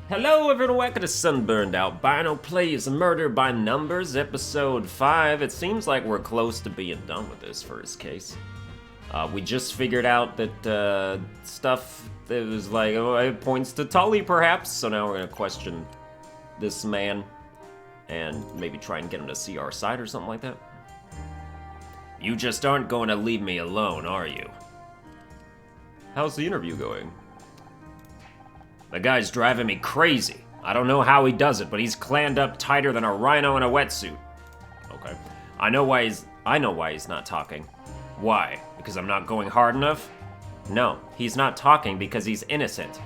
Hello everyone, welcome to Sunburned Albino Plays Murder by Numbers, episode 5. It seems like we're close to being done with this first case. We just figured out that stuff that was like, it points to Tully perhaps, so now we're gonna question this man and maybe try and get him to see our side or something like that. You just aren't going to leave me alone, are you? How's the interview going? The guy's driving me crazy. I don't know how he does it, but he's clammed up tighter than a rhino in a wetsuit. Okay. I know why he's not talking. Why? Because I'm not going hard enough? No, he's not talking because he's innocent.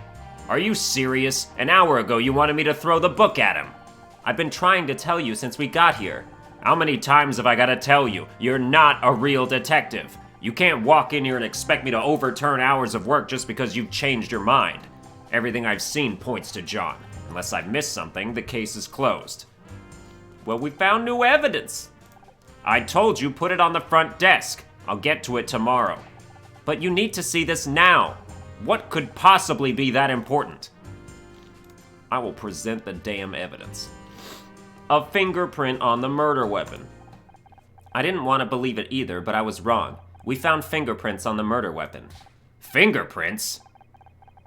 Are you serious? An hour ago you wanted me to throw the book at him. I've been trying to tell you since we got here. How many times have I got to tell you? You're not a real detective. You can't walk in here and expect me to overturn hours of work just because you've changed your mind. Everything I've seen points to John. Unless I missed something, the case is closed. Well, we found new evidence. I told you put it on the front desk. I'll get to it tomorrow. But you need to see this now. What could possibly be that important? I will present the damn evidence. A fingerprint on the murder weapon. I didn't want to believe it either, but I was wrong. We found fingerprints on the murder weapon. Fingerprints?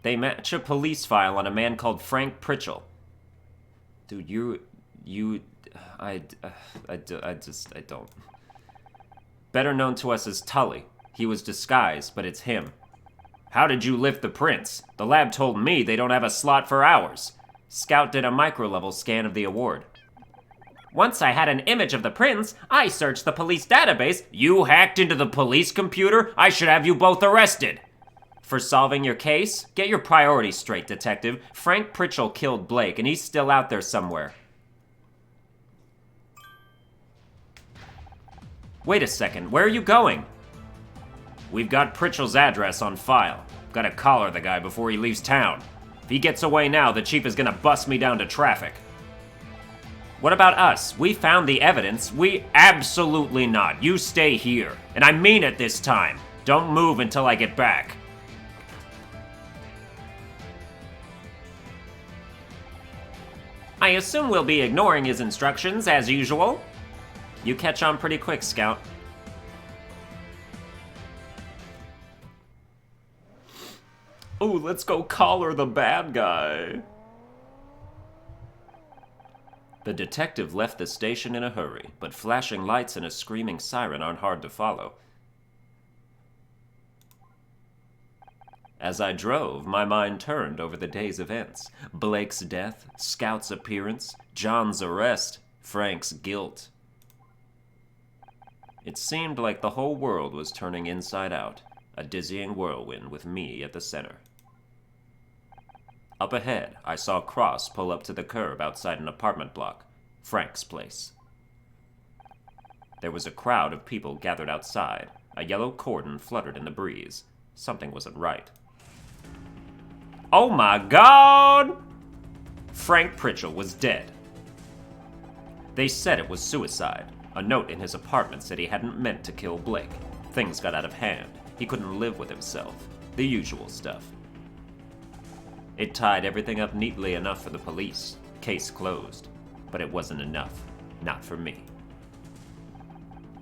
They match a police file on a man called Frank Pritchell. Dude, I don't. Better known to us as Tully. He was disguised, but it's him. How did you lift the prints? The lab told me they don't have a slot for ours. Scout did a micro-level scan of the award. Once I had an image of the prints, I searched the police database. You hacked into the police computer? I should have you both arrested. For solving your case? Get your priorities straight, detective. Frank Pritchell killed Blake, and he's still out there somewhere. Wait a second, where are you going? We've got Pritchell's address on file. Gotta collar the guy before he leaves town. If he gets away now, the chief is gonna bust me down to traffic. What about us? We found the evidence. We absolutely not. You stay here. And I mean it this time. Don't move until I get back. I assume we'll be ignoring his instructions, as usual. You catch on pretty quick, Scout. Ooh, let's go collar the bad guy. The detective left the station in a hurry, but flashing lights and a screaming siren aren't hard to follow. As I drove, my mind turned over the day's events. Blake's death, Scout's appearance, John's arrest, Frank's guilt. It seemed like the whole world was turning inside out, a dizzying whirlwind with me at the center. Up ahead, I saw Cross pull up to the curb outside an apartment block, Frank's place. There was a crowd of people gathered outside. A yellow cordon fluttered in the breeze. Something wasn't right. Oh my God! Frank Pritchell was dead. They said it was suicide. A note in his apartment said he hadn't meant to kill Blake. Things got out of hand. He couldn't live with himself. The usual stuff. It tied everything up neatly enough for the police. Case closed. But it wasn't enough. Not for me.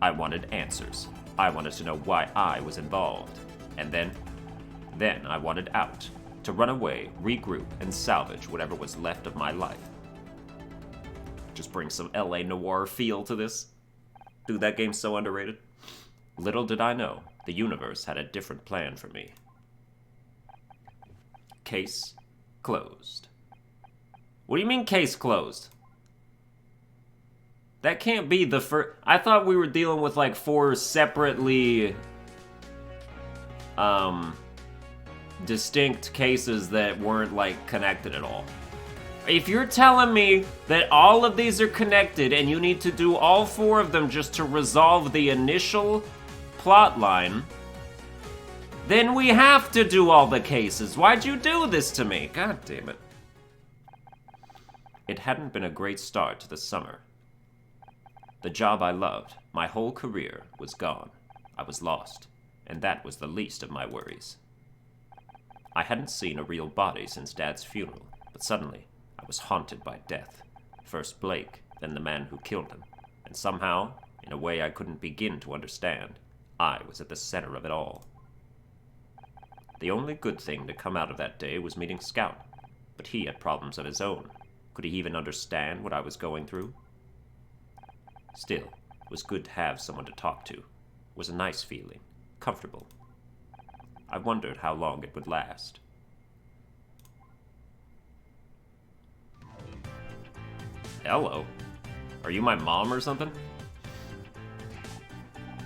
I wanted answers. I wanted to know why I was involved. And then I wanted out. To run away, regroup, and salvage whatever was left of my life. Just bring some LA noir feel to this. Dude, that game's so underrated. Little did I know, the universe had a different plan for me. Case closed. What do you mean case closed? That can't be the first... I thought we were dealing with like 4 separately... distinct cases that weren't like connected at all. If you're telling me that all of these are connected and you need to do all 4 of them just to resolve the initial plot line, then we have to do all the cases. Why'd you do this to me? God damn it. It hadn't been a great start to the summer. The job I loved, my whole career, was gone. I was lost, and that was the least of my worries. I hadn't seen a real body since Dad's funeral, but suddenly, I was haunted by death. First Blake, then the man who killed him. And somehow, in a way I couldn't begin to understand, I was at the center of it all. The only good thing to come out of that day was meeting Scout, but he had problems of his own. Could he even understand what I was going through? Still, it was good to have someone to talk to. It was a nice feeling, comfortable. I wondered how long it would last. Hello? Are you my mom or something?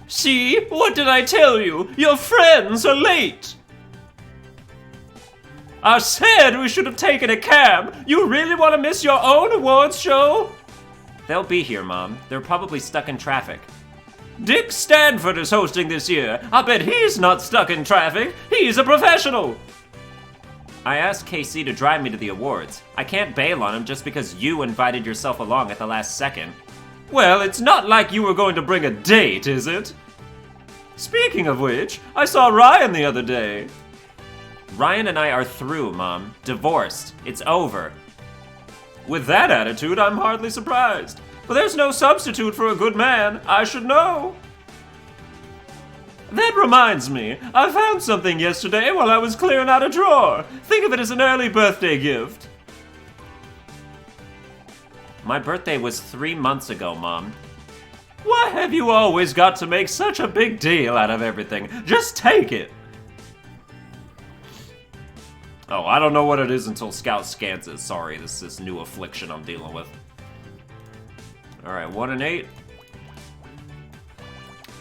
See? What did I tell you? Your friends are late! I said we should have taken a cab! You really want to miss your own awards show? They'll be here, Mom. They're probably stuck in traffic. Dick Stanford is hosting this year. I bet he's not stuck in traffic. He's a professional. I asked KC to drive me to the awards. I can't bail on him just because you invited yourself along at the last second. Well, it's not like you were going to bring a date, is it? Speaking of which, I saw Ryan the other day. Ryan and I are through, Mom. Divorced. It's over. With that attitude, I'm hardly surprised. But there's no substitute for a good man. I should know. That reminds me, I found something yesterday while I was clearing out a drawer. Think of it as an early birthday gift. My birthday was 3 months ago, Mom. Why have you always got to make such a big deal out of everything? Just take it. Oh, I don't know what it is until Scout scans it. Sorry, this is this new affliction I'm dealing with. Alright, 1 and 8.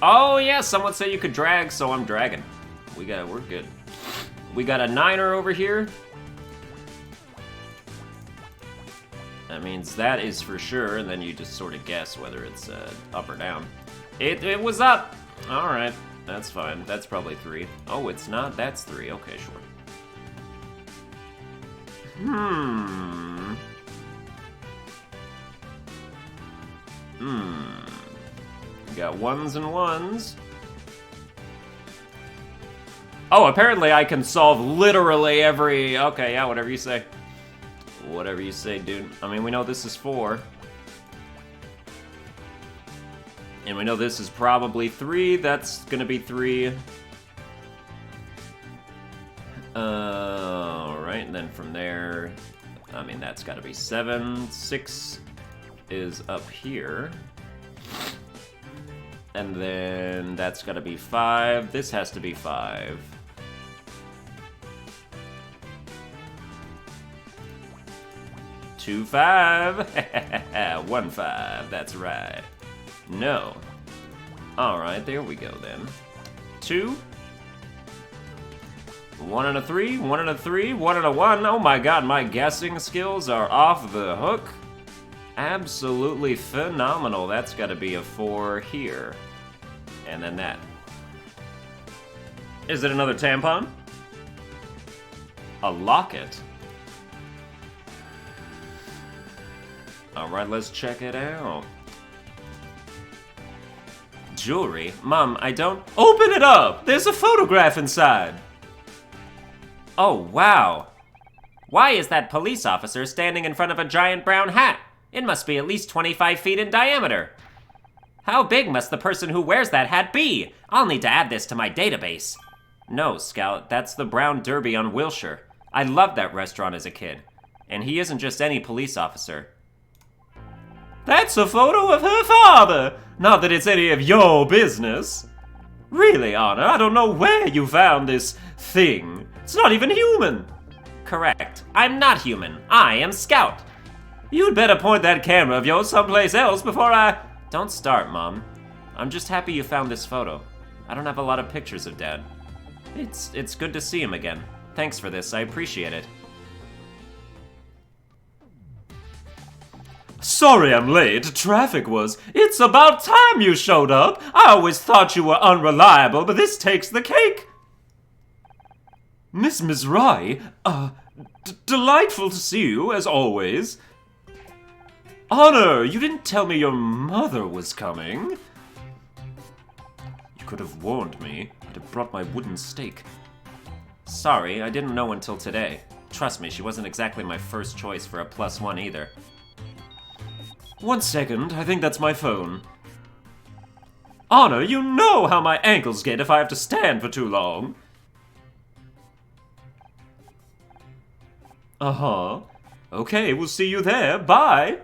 Oh yeah, someone said you could drag, so I'm dragging. We're good. We got a 9er over here. That means that is for sure, and then you just sort of guess whether it's up or down. It was up! Alright, that's fine. That's probably 3. Oh, it's not? That's 3. Okay, sure. Got 1s and 1s. Oh, apparently I can solve literally every... Okay, yeah, whatever you say. Whatever you say, dude. I mean, we know this is 4. And we know this is probably 3. That's gonna be 3. Alright, and then from there... I mean, that's gotta be 7. 6 is up here. And then that's gotta be 5. This has to be 5. Two 5. 1 5. That's right. No. Alright, there we go then. 2. 1 and a 3. 1 and a 3. 1 and a 1. Oh my god, my guessing skills are off the hook. Absolutely phenomenal. That's gotta be a 4 here. And then that. Is it another tampon? A locket. Alright, let's check it out. Jewelry? Mom, I don't... Open it up! There's a photograph inside! Oh, wow. Why is that police officer standing in front of a giant brown hat? It must be at least 25 feet in diameter. How big must the person who wears that hat be? I'll need to add this to my database. No, Scout, that's the Brown Derby on Wilshire. I loved that restaurant as a kid. And he isn't just any police officer. That's a photo of her father! Not that it's any of your business. Really, Anna, I don't know where you found this thing. It's not even human. Correct. I'm not human. I am Scout. You'd better point that camera of yours someplace else before I... Don't start, Mom. I'm just happy you found this photo. I don't have a lot of pictures of Dad. It's good to see him again. Thanks for this, I appreciate it. Sorry I'm late, traffic was. It's about time you showed up. I always thought you were unreliable, but this takes the cake. Miss Mizrahi, delightful to see you, as always. Honor, you didn't tell me your mother was coming. You could have warned me. I'd have brought my wooden stake. Sorry, I didn't know until today. Trust me, she wasn't exactly my first choice for a +1 either. 1 second, I think that's my phone. Honor, you know how my ankles get if I have to stand for too long. Uh-huh. Okay, we'll see you there. Bye.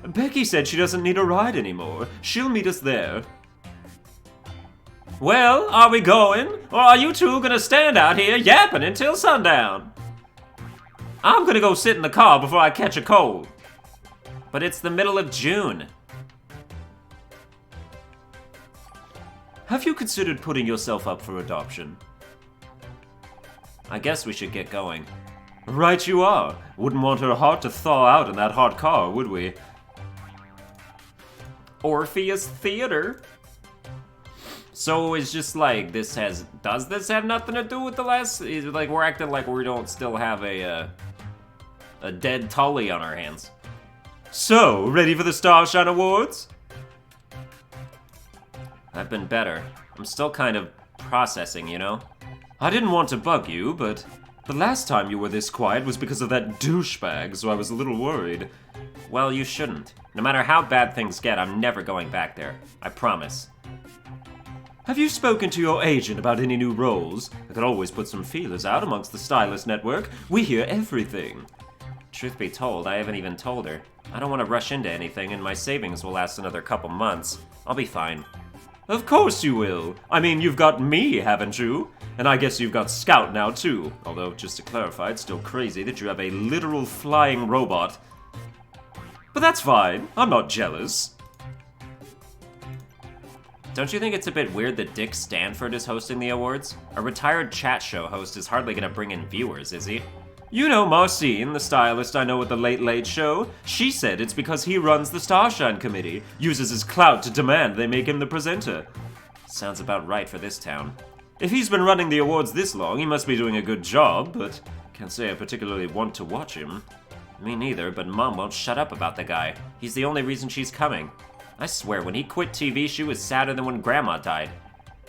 Becky said she doesn't need a ride anymore. She'll meet us there. Well, are we going? Or are you two gonna stand out here yapping until sundown? I'm gonna go sit in the car before I catch a cold. But it's the middle of June. Have you considered putting yourself up for adoption? I guess we should get going. Right you are. Wouldn't want her heart to thaw out in that hot car, would we? Orpheus Theater. So it's just like does this have nothing to do with the last? Is it like we're acting like we don't still have a dead Tully on our hands? So, ready for the Starshine Awards? I've been better. I'm still kind of processing, you know? I didn't want to bug you, but the last time you were this quiet was because of that douchebag, so I was a little worried. Well, you shouldn't. No matter how bad things get, I'm never going back there. I promise. Have you spoken to your agent about any new roles? I could always put some feelers out amongst the stylist network. We hear everything. Truth be told, I haven't even told her. I don't want to rush into anything, and my savings will last another couple months. I'll be fine. Of course you will. I mean, you've got me, haven't you? And I guess you've got Scout now, too. Although, just to clarify, it's still crazy that you have a literal flying robot. But that's fine. I'm not jealous. Don't you think it's a bit weird that Dick Stanford is hosting the awards? A retired chat show host is hardly gonna bring in viewers, is he? You know Marcine, the stylist I know at the Late Late Show? She said it's because he runs the Starshine Committee, uses his clout to demand they make him the presenter. Sounds about right for this town. If he's been running the awards this long, he must be doing a good job, but can't say I particularly want to watch him. Me neither, but Mom won't shut up about the guy. He's the only reason she's coming. I swear, when he quit TV, she was sadder than when Grandma died.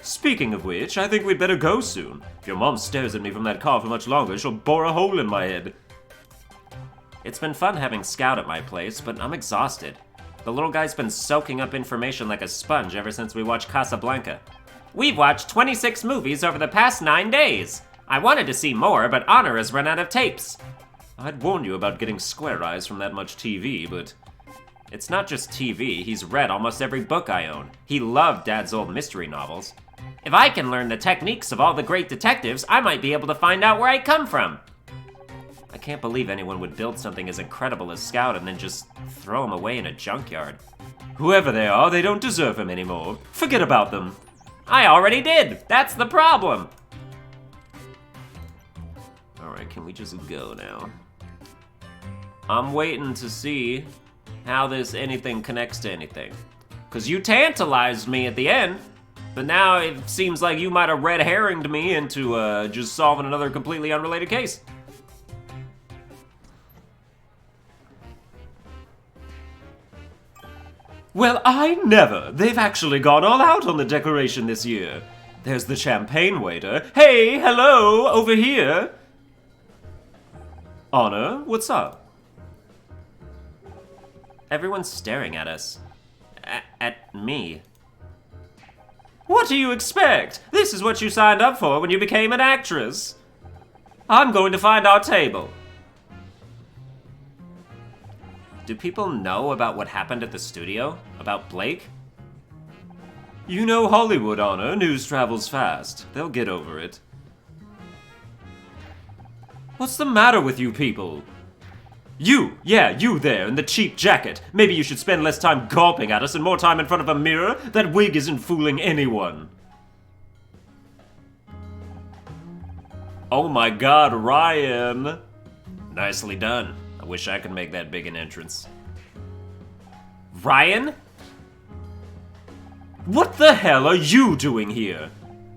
Speaking of which, I think we'd better go soon. If your mom stares at me from that car for much longer, she'll bore a hole in my head. It's been fun having Scout at my place, but I'm exhausted. The little guy's been soaking up information like a sponge ever since we watched Casablanca. We've watched 26 movies over the past 9 days. I wanted to see more, but Honor has run out of tapes. I'd warn you about getting square eyes from that much TV, but... It's not just TV, he's read almost every book I own. He loved Dad's old mystery novels. If I can learn the techniques of all the great detectives, I might be able to find out where I come from. I can't believe anyone would build something as incredible as Scout and then just throw him away in a junkyard. Whoever they are, they don't deserve him anymore. Forget about them. I already did! That's the problem! Alright, can we just go now? I'm waiting to see how this anything connects to anything. Cause you tantalized me at the end, but now it seems like you might have red herringed me into just solving another completely unrelated case. Well, I never! They've actually gone all out on the decoration this year. There's the champagne waiter. Hey, hello, over here! Honor, what's up? Everyone's staring at us. At me. What do you expect? This is what you signed up for when you became an actress. I'm going to find our table. Do people know about what happened at the studio? About Blake? You know Hollywood, Honor. News travels fast. They'll get over it. What's the matter with you people? You! Yeah, you there in the cheap jacket. Maybe you should spend less time gawping at us and more time in front of a mirror. That wig isn't fooling anyone. Oh my god, Ryan! Nicely done. I wish I could make that big an entrance. Ryan? What the hell are you doing here?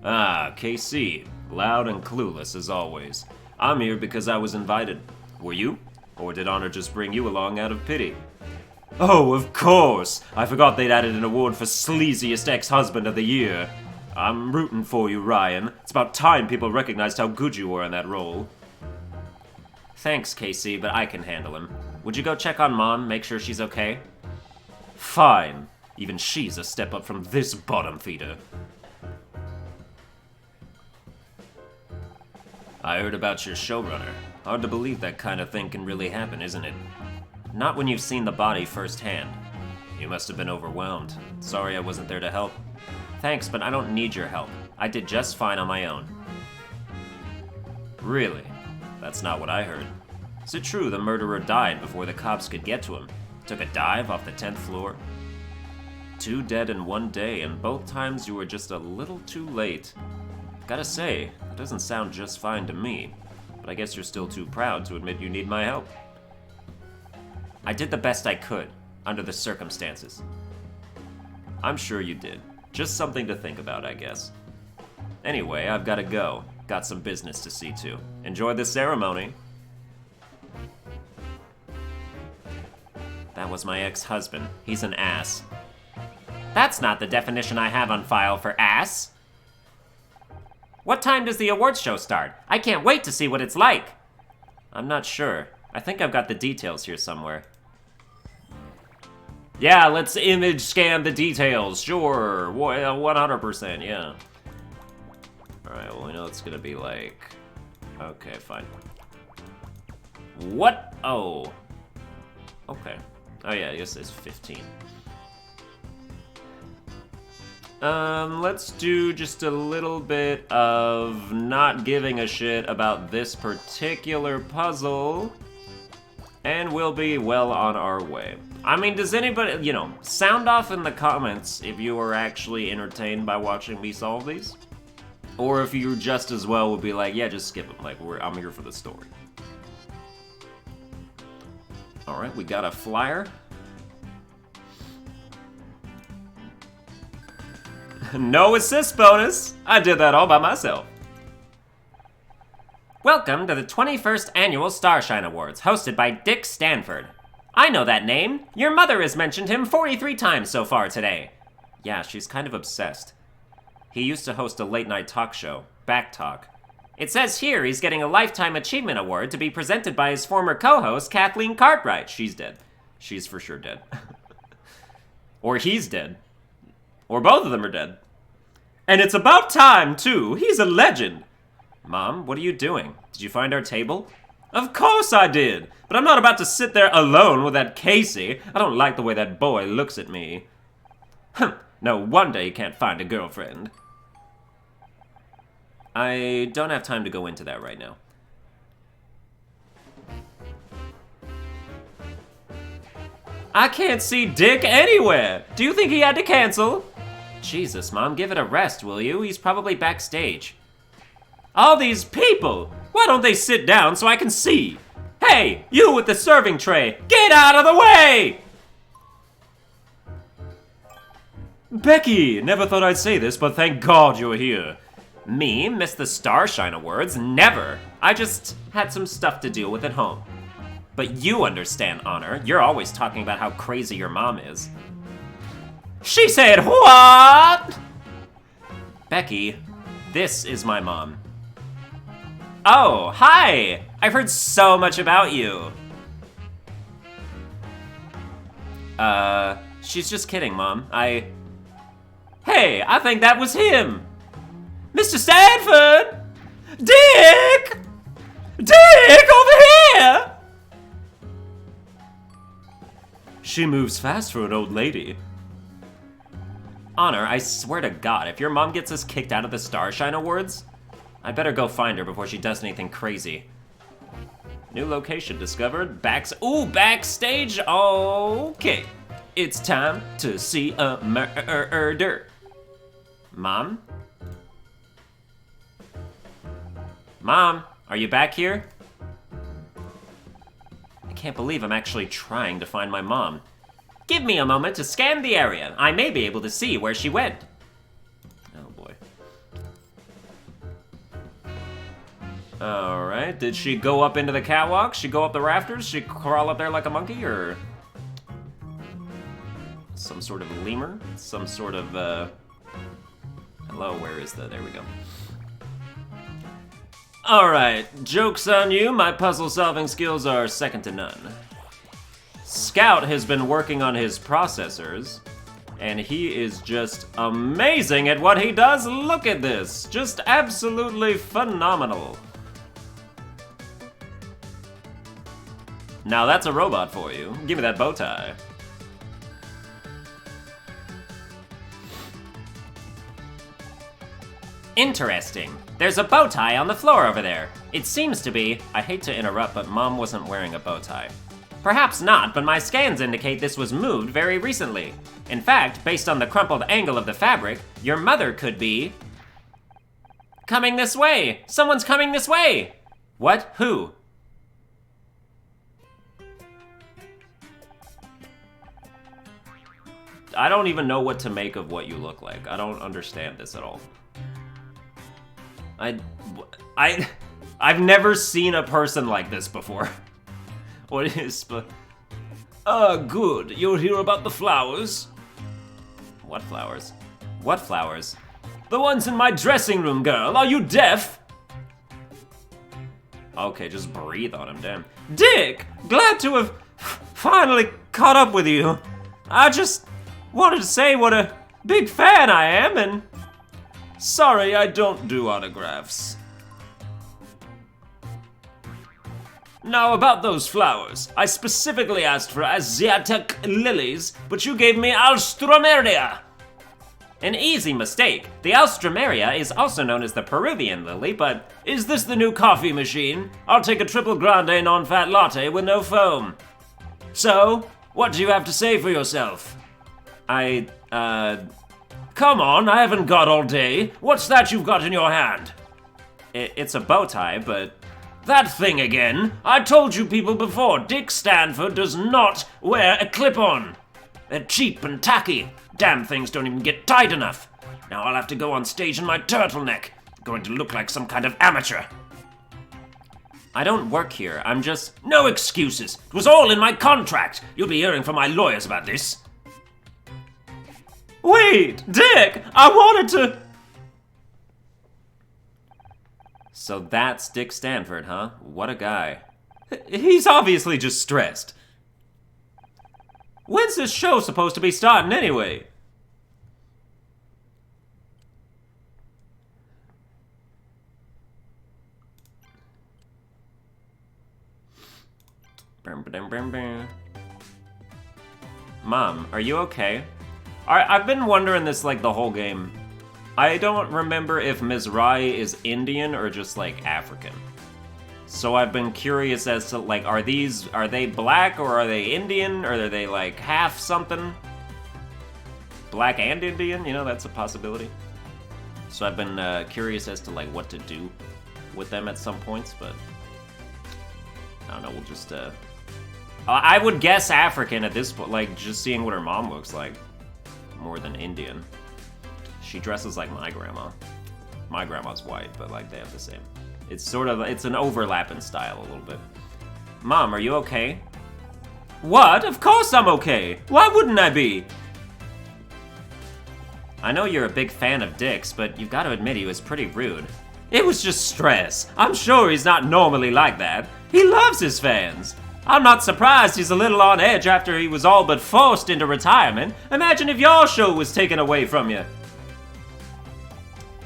Ah, KC. Loud and clueless as always. I'm here because I was invited. Were you? Or did Honor just bring you along out of pity? Oh, of course! I forgot they'd added an award for Sleaziest Ex-Husband of the Year. I'm rooting for you, Ryan. It's about time people recognized how good you were in that role. Thanks, Casey, but I can handle him. Would you go check on Mom, make sure she's okay? Fine. Even she's a step up from this bottom feeder. I heard about your showrunner. Hard to believe that kind of thing can really happen, isn't it? Not when you've seen the body firsthand. You must have been overwhelmed. Sorry I wasn't there to help. Thanks, but I don't need your help. I did just fine on my own. Really? That's not what I heard. Is it true the murderer died before the cops could get to him? Took a dive off the 10th floor? 2 dead in 1 day, and both times you were just a little too late. Gotta say, that doesn't sound just fine to me, but I guess you're still too proud to admit you need my help. I did the best I could, under the circumstances. I'm sure you did. Just something to think about, I guess. Anyway, I've gotta go. Got some business to see to. Enjoy the ceremony. That was my ex-husband. He's an ass. That's not the definition I have on file for ass. What time does the awards show start? I can't wait to see what it's like. I'm not sure. I think I've got the details here somewhere. Yeah, let's image scan the details. Sure, 100%, yeah. Alright, well, we know it's gonna be like... Okay, fine. What? Oh. Okay. Oh yeah, I guess it's 15. Let's do just a little bit of not giving a shit about this particular puzzle, and we'll be well on our way. I mean, does anybody, sound off in the comments if you are actually entertained by watching me solve these? Or if you just as well would be like, yeah, just skip them, like, I'm here for the story. Alright, we got a flyer. No assist bonus! I did that all by myself. Welcome to the 21st Annual Starshine Awards, hosted by Dick Stanford. I know that name. Your mother has mentioned him 43 times so far today. Yeah, she's kind of obsessed. He used to host a late-night talk show, Back Talk. It says here he's getting a Lifetime Achievement Award to be presented by his former co-host, Kathleen Cartwright. She's dead. She's for sure dead. Or he's dead. Or both of them are dead. And it's about time, too. He's a legend. Mom, what are you doing? Did you find our table? Of course I did. But I'm not about to sit there alone with that Casey. I don't like the way that boy looks at me. No wonder you can't find a girlfriend. I don't have time to go into that right now. I can't see Dick anywhere. Do you think he had to cancel? Jesus, Mom, give it a rest, will you? He's probably backstage. All these people! Why don't they sit down so I can see? Hey, you with the serving tray, get out of the way! Becky, never thought I'd say this, but thank God you're here. Me miss the Starshine Awards? Never. I just had some stuff to deal with at home. But you understand, Honor. You're always talking about how crazy your mom is. She said what? Becky, this is my mom. Oh, hi! I've heard so much about you. She's just kidding, Mom. Hey, I think that was him! Mr. Stanford! Dick! Dick, over here! She moves fast for an old lady. Honor, I swear to God, if your mom gets us kicked out of the Starshine Awards, I better go find her before she does anything crazy. New location discovered. Backstage. Okay. It's time to see a murder. Mom? Mom, are you back here? I can't believe I'm actually trying to find my mom. Give me a moment to scan the area. I may be able to see where she went. Oh boy. Alright, did she go up into the catwalk? She go up the rafters? She crawl up there like a monkey, or... some sort of lemur? Some sort of, Hello, where is the... There we go. Alright, joke's on you, my puzzle-solving skills are second to none. Scout has been working on his processors, and he is just amazing at what he does. Look at this, just absolutely phenomenal. Now that's a robot for you. Give me that bow tie. Interesting. There's a bow tie on the floor over there. It seems to be... I hate to interrupt, but Mom wasn't wearing a bow tie. Perhaps not, but my scans indicate this was moved very recently. In fact, based on the crumpled angle of the fabric, your mother could be... coming this way! Someone's coming this way! What? Who? I don't even know what to make of what you look like. I don't understand this at all. I've never seen a person like this before. What is... good. You'll hear about the flowers? What flowers? What flowers? The ones in my dressing room, girl. Are you deaf? Okay, just breathe on him, damn. Dick! Glad to have finally caught up with you. I just wanted to say what a big fan I am, and... sorry, I don't do autographs. Now, about those flowers. I specifically asked for Asiatic lilies, but you gave me Alstroemeria. An easy mistake. The Alstroemeria is also known as the Peruvian lily, but is this the new coffee machine? I'll take a triple grande non-fat latte with no foam. So, what do you have to say for yourself? Come on, I haven't got all day. What's that you've got in your hand? It's a bow tie, but... that thing again! I told you people before, Dick Stanford does not wear a clip-on. They're cheap and tacky. Damn things don't even get tight enough. Now I'll have to go on stage in my turtleneck. Going to look like some kind of amateur. I don't work here, I'm just... no excuses. It was all in my contract. You'll be hearing from my lawyers about this. Wait, Dick! I wanted to... So that's Dick Stanford, huh? What a guy. He's obviously just stressed. When's this show supposed to be starting anyway? Mom, are you okay? I've been wondering this like the whole game. I don't remember if Ms. Rai is Indian or just like African. So I've been curious as to like, are they black or are they Indian or are they like half something? Black and Indian, you know, that's a possibility. So I've been curious as to like what to do with them at some points, but I don't know, we'll just, I would guess African at this point, like just seeing what her mom looks like, more than Indian. She dresses like my grandma. My grandma's white, but like they have the same. It's sort of, it's an overlap in style a little bit. Mom, are you okay? What? Of course I'm okay. Why wouldn't I be? I know you're a big fan of Dick's, but you've got to admit he was pretty rude. It was just stress. I'm sure he's not normally like that. He loves his fans. I'm not surprised he's a little on edge after he was all but forced into retirement. Imagine if your show was taken away from you.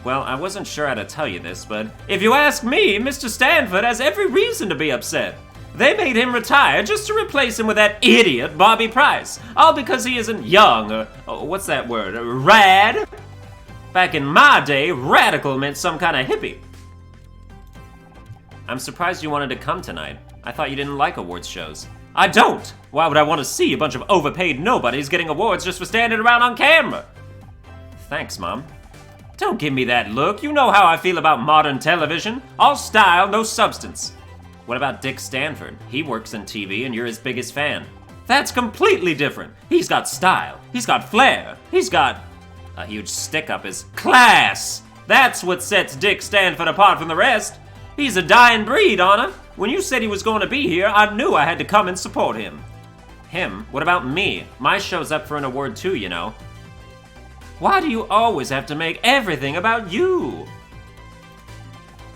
Well, I wasn't sure how to tell you this, but if you ask me, Mr. Stanford has every reason to be upset. They made him retire just to replace him with that idiot Bobby Price, all because he isn't young, or what's that word, rad? Back in my day, radical meant some kind of hippie. I'm surprised you wanted to come tonight. I thought you didn't like awards shows. I don't! Why would I want to see a bunch of overpaid nobodies getting awards just for standing around on camera? Thanks, Mom. Don't give me that look. You know how I feel about modern television. All style, no substance. What about Dick Stanford? He works in TV and you're his biggest fan. That's completely different. He's got style. He's got flair. He's got a huge stick up his class. That's what sets Dick Stanford apart from the rest. He's a dying breed, Anna. When you said he was going to be here, I knew I had to come and support him. Him? What about me? My show's up for an award too, you know. Why do you always have to make everything about you?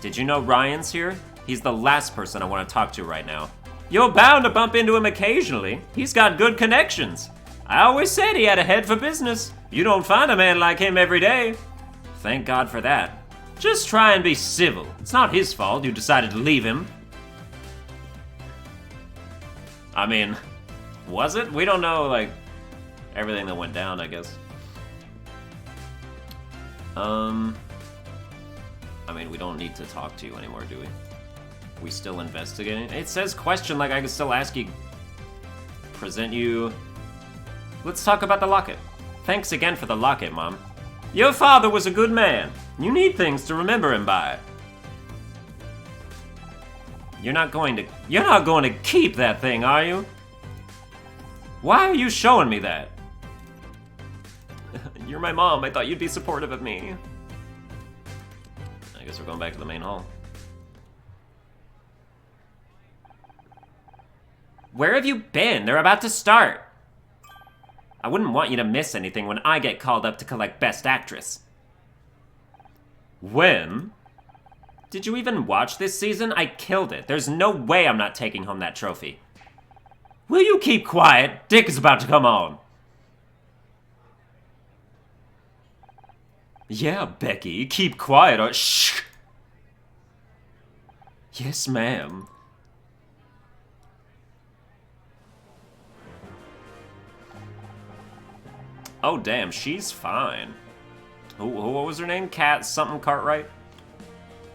Did you know Ryan's here? He's the last person I want to talk to right now. You're bound to bump into him occasionally. He's got good connections. I always said he had a head for business. You don't find a man like him every day. Thank God for that. Just try and be civil. It's not his fault you decided to leave him. I mean, was it? We don't know, like, everything that went down, I guess. I mean, we don't need to talk to you anymore, do we? We still investigating? It says question, like I can still ask you. Present you. Let's talk about the locket. Thanks again for the locket, Mom. Your father was a good man. You need things to remember him by. You're not going to keep that thing, are you? Why are you showing me that? You're my mom. I thought you'd be supportive of me. I guess we're going back to the main hall. Where have you been? They're about to start. I wouldn't want you to miss anything when I get called up to collect Best Actress. When? Did you even watch this season? I killed it. There's no way I'm not taking home that trophy. Will you keep quiet? Dick is about to come on. Yeah, Becky, keep quiet or shh. Yes, ma'am. Oh, damn, she's fine. What was her name? Cat something Cartwright?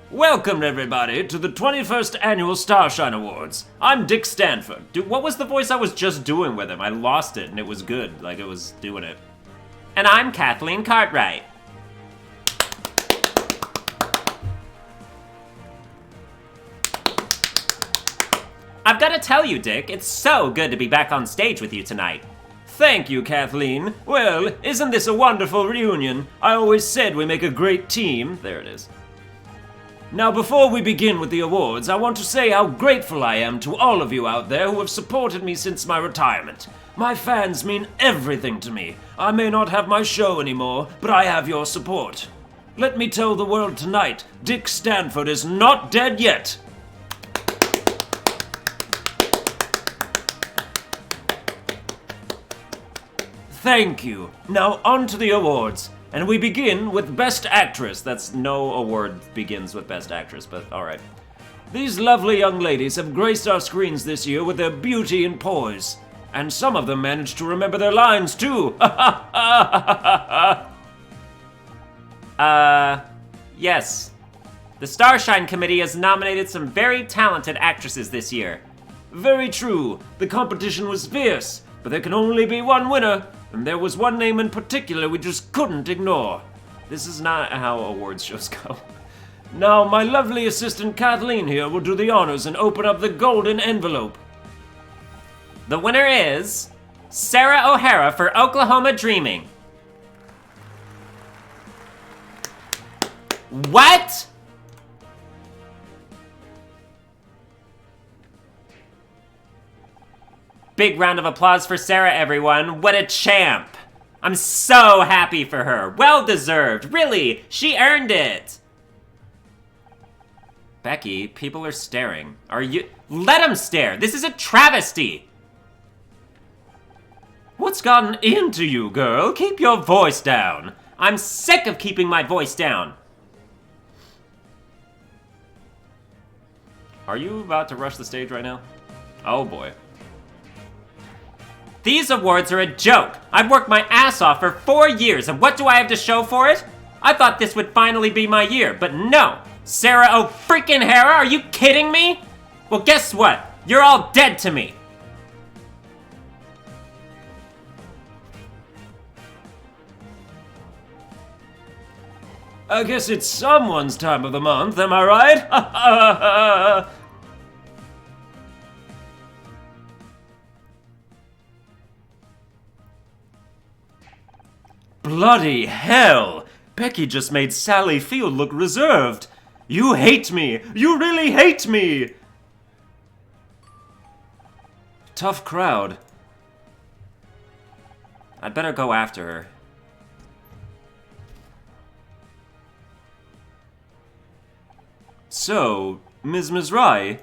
Welcome, everybody, to the 21st Annual Starshine Awards. I'm Dick Stanford. Dude, what was the voice I was just doing with him? I lost it, and it was good. Like, it was doing it. And I'm Kathleen Cartwright. I've got to tell you, Dick, it's so good to be back on stage with you tonight. Thank you, Kathleen. Well, isn't this a wonderful reunion? I always said we make a great team. There it is. Now, before we begin with the awards, I want to say how grateful I am to all of you out there who have supported me since my retirement. My fans mean everything to me. I may not have my show anymore, but I have your support. Let me tell the world tonight, Dick Stanford is not dead yet. Thank you. Now on to the awards. And we begin with Best Actress. That's no award begins with Best Actress, but alright. These lovely young ladies have graced our screens this year with their beauty and poise. And some of them managed to remember their lines too. Yes. The Starshine Committee has nominated some very talented actresses this year. Very true. The competition was fierce, but there can only be one winner. And there was one name in particular we just couldn't ignore. This is not how awards shows go. Now, my lovely assistant Kathleen here will do the honors and open up the golden envelope. The winner is Sarah O'Hara for Oklahoma Dreaming. What? Big round of applause for Sarah, everyone. What a champ. I'm so happy for her. Well deserved. Really, she earned it. Becky, people are staring. Are you? Let them stare. This is a travesty. What's gotten into you, girl? Keep your voice down. I'm sick of keeping my voice down. Are you about to rush the stage right now? Oh boy. These awards are a joke. I've worked my ass off for 4 years, and what do I have to show for it? I thought this would finally be my year, but no. Sarah O'Freakin-Hara, are you kidding me? Well, guess what? You're all dead to me. I guess it's someone's time of the month, am I right? Bloody hell! Becky just made Sally Field look reserved. You hate me! You really hate me! Tough crowd. I'd better go after her. . So, Ms. Mizrahi,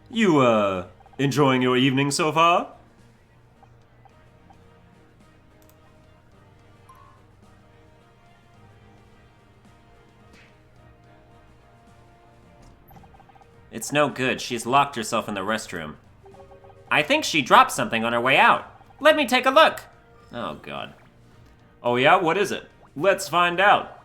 you, enjoying your evening so far? It's no good. She's locked herself in the restroom. I think she dropped something on her way out. Let me take a look. Oh, God. Oh yeah, what is it? Let's find out.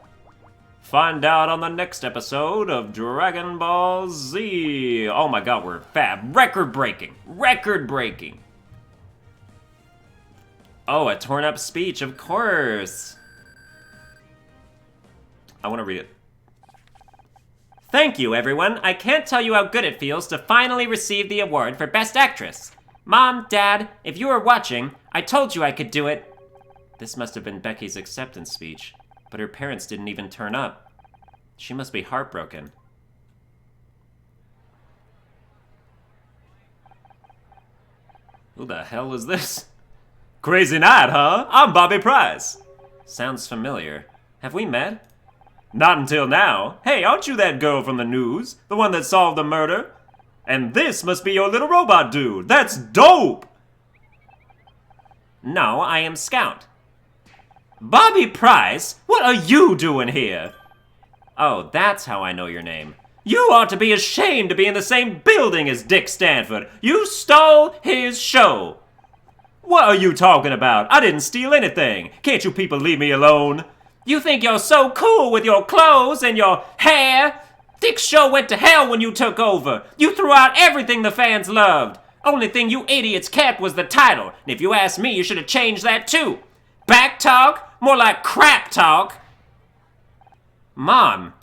Find out on the next episode of Dragon Ball Z. Oh my God, we're fab. Record breaking. Record breaking. Oh, a torn up speech, of course. I want to read it. Thank you, everyone. I can't tell you how good it feels to finally receive the award for Best Actress. Mom, Dad, if you are watching, I told you I could do it. This must have been Becky's acceptance speech, but her parents didn't even turn up. She must be heartbroken. Who the hell is this? Crazy night, huh? I'm Bobby Price. Sounds familiar. Have we met? Not until now. Hey, aren't you that girl from the news? The one that solved the murder? And this must be your little robot dude. That's dope! No, I am Scout. Bobby Price? What are you doing here? Oh, that's how I know your name. You ought to be ashamed to be in the same building as Dick Stanford. You stole his show. What are you talking about? I didn't steal anything. Can't you people leave me alone? You think you're so cool with your clothes and your hair? Dick's show went to hell when you took over. You threw out everything the fans loved. Only thing you idiots kept was the title. And if you ask me, you should have changed that too. Back talk? More like crap talk. Mom.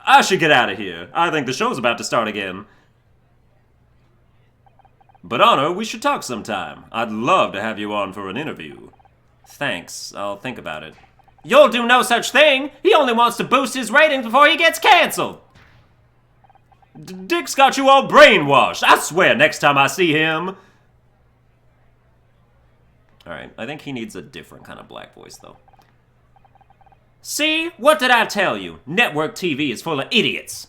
I should get out of here. I think the show's about to start again. But Honor, we should talk sometime. I'd love to have you on for an interview. Thanks, I'll think about it. You'll do no such thing! He only wants to boost his ratings before he gets cancelled! Dick's got you all brainwashed. I swear next time I see him. Alright, I think he needs a different kind of black voice, though. See? What did I tell you? Network TV is full of idiots.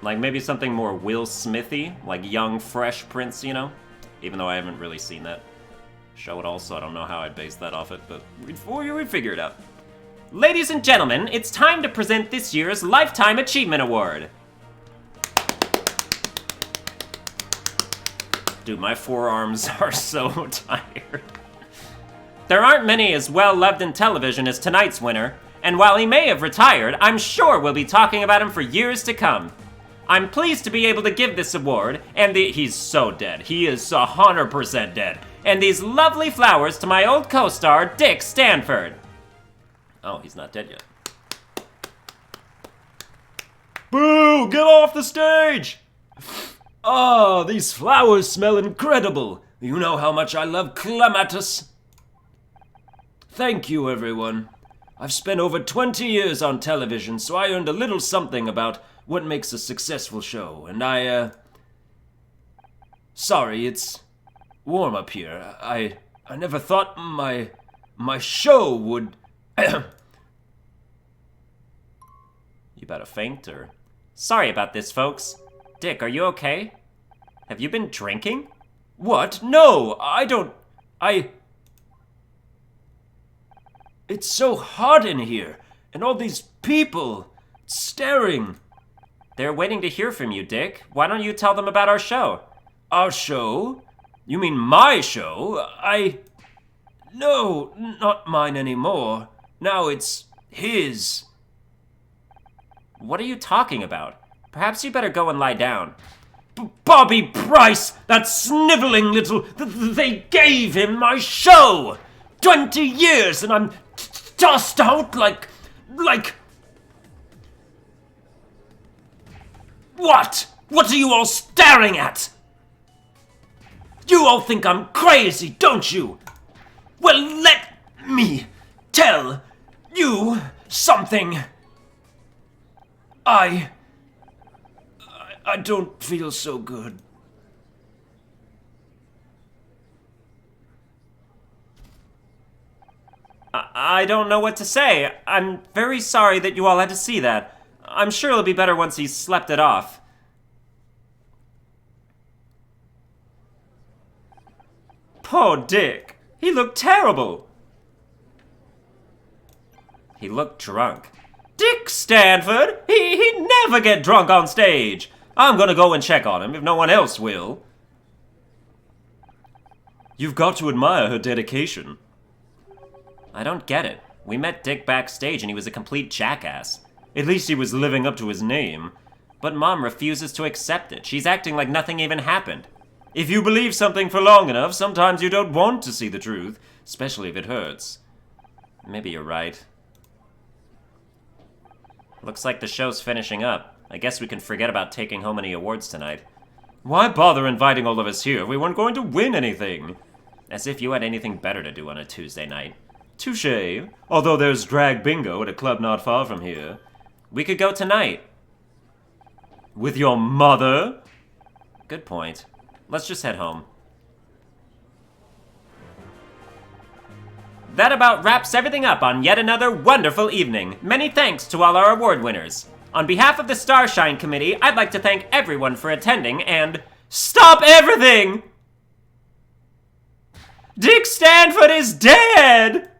Like maybe something more Will Smithy, like young, fresh Prince, you know? Even though I haven't really seen that show at all, so I don't know how I'd base that off it, but we'd figure it out. Ladies and gentlemen, it's time to present this year's Lifetime Achievement Award. Dude, my forearms are so tired. There aren't many as well loved in television as tonight's winner, and while he may have retired, I'm sure we'll be talking about him for years to come. I'm pleased to be able to give this award, and he's so dead. He is 100% dead. And these lovely flowers to my old co-star, Dick Stanford. Oh, he's not dead yet. Boo! Get off the stage! Oh, these flowers smell incredible. You know how much I love clematis. Thank you, everyone. I've spent over 20 years on television, so I earned a little something about what makes a successful show, and sorry, it's warm up here. I never thought my show would... You about to faint, or... Sorry about this, folks. Dick, are you okay? Have you been drinking? What? No, I don't... It's so hot in here, and all these people staring. They're waiting to hear from you, Dick. Why don't you tell them about our show? Our show? You mean my show? No, not mine anymore. Now it's his. What are you talking about? Perhaps you better go and lie down. Bobby Price! That sniveling little... They gave him my show! 20 years and I'm tossed out like... What? What are you all staring at? You all think I'm crazy, don't you? Well, let me tell you something. I don't feel so good. I don't know what to say. I'm very sorry that you all had to see that. I'm sure it'll be better once he's slept it off. Poor Dick. He looked terrible. He looked drunk. Dick Stanford? He'd never get drunk on stage. I'm gonna go and check on him if no one else will. You've got to admire her dedication. I don't get it. We met Dick backstage and he was a complete jackass. At least he was living up to his name. But Mom refuses to accept it. She's acting like nothing even happened. If you believe something for long enough, sometimes you don't want to see the truth, especially if it hurts. Maybe you're right. Looks like the show's finishing up. I guess we can forget about taking home any awards tonight. Why bother inviting all of us here if we weren't going to win anything? As if you had anything better to do on a Tuesday night. Touché. Although there's drag bingo at a club not far from here. We could go tonight. With your mother? Good point. Let's just head home. That about wraps everything up on yet another wonderful evening. Many thanks to all our award winners. On behalf of the Starshine Committee, I'd like to thank everyone for attending and... Stop everything! Dick Stanford is dead!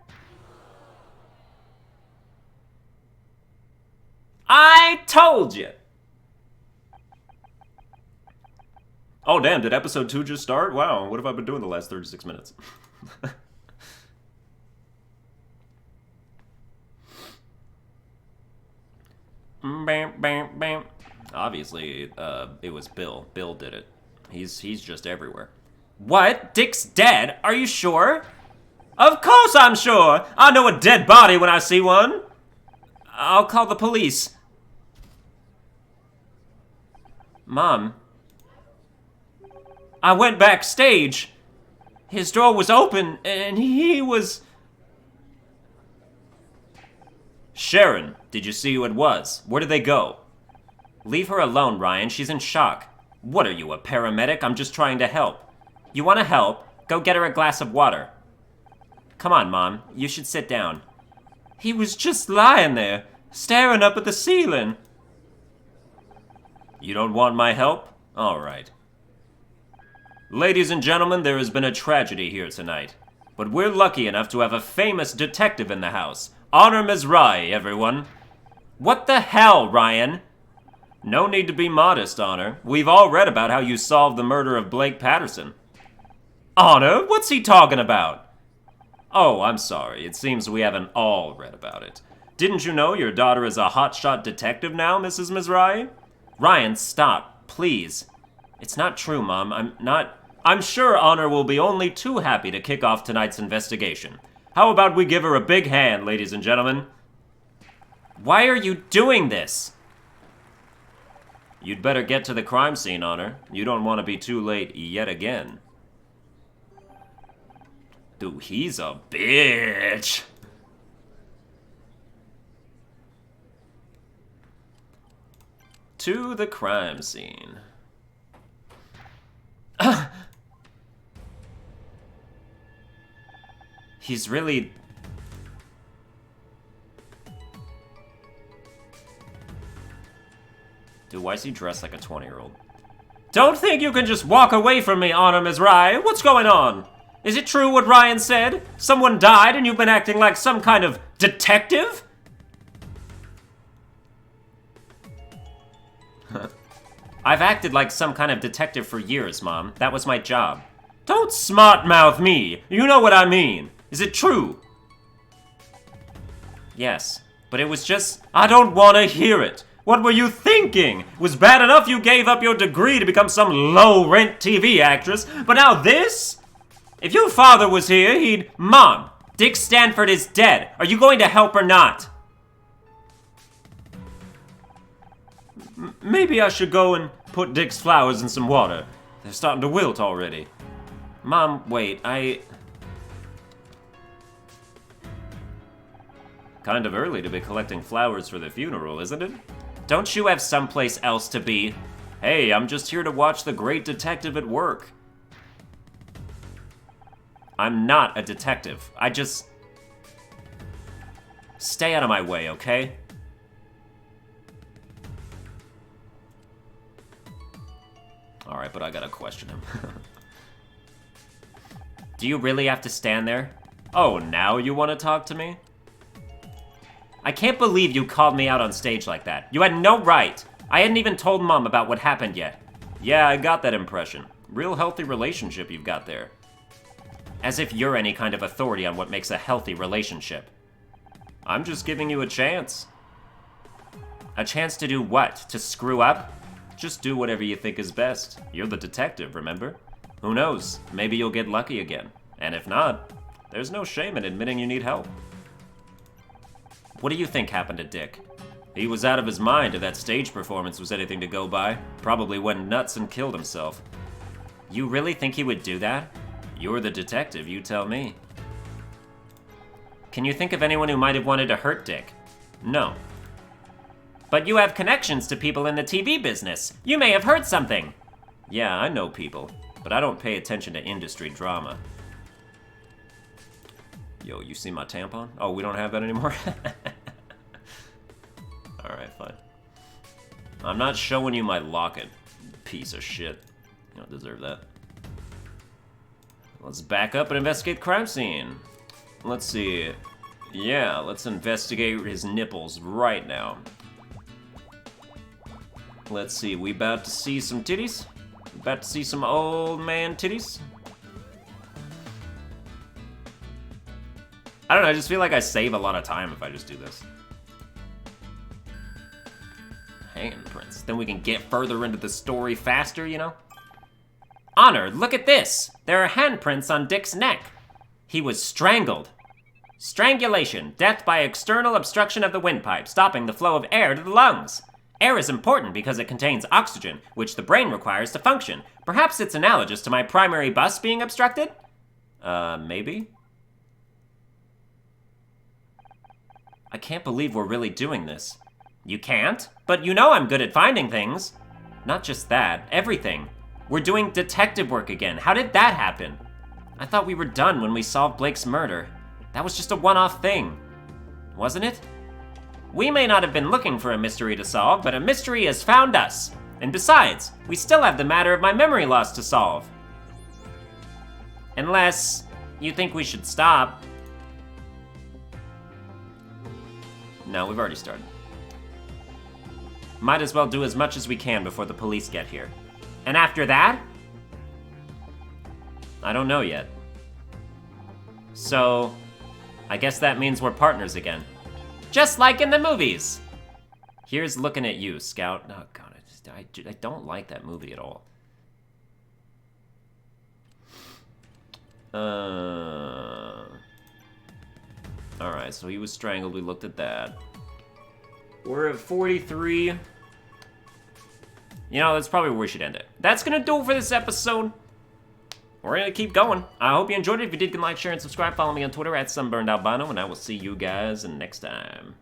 I told you! Oh damn, did episode 2 just start? Wow, what have I been doing the last 36 minutes? Bam, bam, bam. Obviously, it was Bill. Bill did it. He's just everywhere. What? Dick's dead? Are you sure? Of course I'm sure! I know a dead body when I see one! I'll call the police. Mom. I went backstage. His door was open, and he was... Sharon, did you see who it was? Where did they go? Leave her alone, Ryan. She's in shock. What are you, a paramedic? I'm just trying to help. You want to help? Go get her a glass of water. Come on, Mom. You should sit down. He was just lying there, staring up at the ceiling. You don't want my help? All right. Ladies and gentlemen, there has been a tragedy here tonight. But we're lucky enough to have a famous detective in the house. Honor Ms. Rye, everyone. What the hell, Ryan? No need to be modest, Honor. We've all read about how you solved the murder of Blake Patterson. Honor? What's he talking about? Oh, I'm sorry. It seems we haven't all read about it. Didn't you know your daughter is a hotshot detective now, Mrs. Ms. Rye? Ryan, stop, please. It's not true, Mom. I'm sure Honor will be only too happy to kick off tonight's investigation. How about we give her a big hand, ladies and gentlemen? Why are you doing this? You'd better get to the crime scene, Honor. You don't want to be too late yet again. Dude, he's a bitch. To the crime scene. He's really... Dude, why is he dressed like a 20-year-old? Don't think you can just walk away from me, Honor Ms. Rye. What's going on? Is it true what Ryan said? Someone died and you've been acting like some kind of detective? I've acted like some kind of detective for years, Mom. That was my job. Don't smart-mouth me. You know what I mean. Is it true? Yes, but it was just... I don't want to hear it. What were you thinking? It was bad enough you gave up your degree to become some low-rent TV actress, but now this? If your father was here, he'd... Mom, Dick Stanford is dead. Are you going to help or not? Maybe I should go and put Dick's flowers in some water. They're starting to wilt already. Mom, wait, Kind of early to be collecting flowers for the funeral, isn't it? Don't you have someplace else to be? Hey, I'm just here to watch the great detective at work. I'm not a detective. Stay out of my way, okay? Alright, but I gotta question him. Do you really have to stand there? Oh, now you want to talk to me? I can't believe you called me out on stage like that. You had no right. I hadn't even told Mom about what happened yet. Yeah, I got that impression. Real healthy relationship you've got there. As if you're any kind of authority on what makes a healthy relationship. I'm just giving you a chance. A chance to do what? To screw up? Just do whatever you think is best. You're the detective, remember? Who knows? Maybe you'll get lucky again. And if not, there's no shame in admitting you need help. What do you think happened to Dick? He was out of his mind if that stage performance was anything to go by. Probably went nuts and killed himself. You really think he would do that? You're the detective, you tell me. Can you think of anyone who might have wanted to hurt Dick? No. But you have connections to people in the TV business. You may have heard something. Yeah, I know people, but I don't pay attention to industry drama. Yo, you see my tampon? Oh, we don't have that anymore? Alright, fine. I'm not showing you my locket, piece of shit. You don't deserve that. Let's back up and investigate the crime scene. Let's see. Yeah, let's investigate his nipples right now. Let's see, we about to see some titties? About to see some old man titties? I don't know, I just feel like I save a lot of time if I just do this. Handprints. Then we can get further into the story faster, you know? Honor, look at this! There are handprints on Dick's neck. He was strangled. Strangulation, death by external obstruction of the windpipe, stopping the flow of air to the lungs. Air is important because it contains oxygen, which the brain requires to function. Perhaps it's analogous to my primary bus being obstructed? Maybe? I can't believe we're really doing this. You can't? But you know I'm good at finding things. Not just that, everything. We're doing detective work again. How did that happen? I thought we were done when we solved Blake's murder. That was just a one-off thing. Wasn't it? We may not have been looking for a mystery to solve, but a mystery has found us. And besides, we still have the matter of my memory loss to solve. Unless you think we should stop. No, we've already started. Might as well do as much as we can before the police get here. And after that? I don't know yet. So, I guess that means we're partners again. Just like in the movies! Here's looking at you, Scout. Oh god, I don't like that movie at all. Alright, so he was strangled, we looked at that. We're at 43. You know, that's probably where we should end it. That's gonna do it for this episode. We're gonna keep going. I hope you enjoyed it. If you did, you can like, share, and subscribe. Follow me on Twitter at Sunburned Albino, and I will see you guys next time.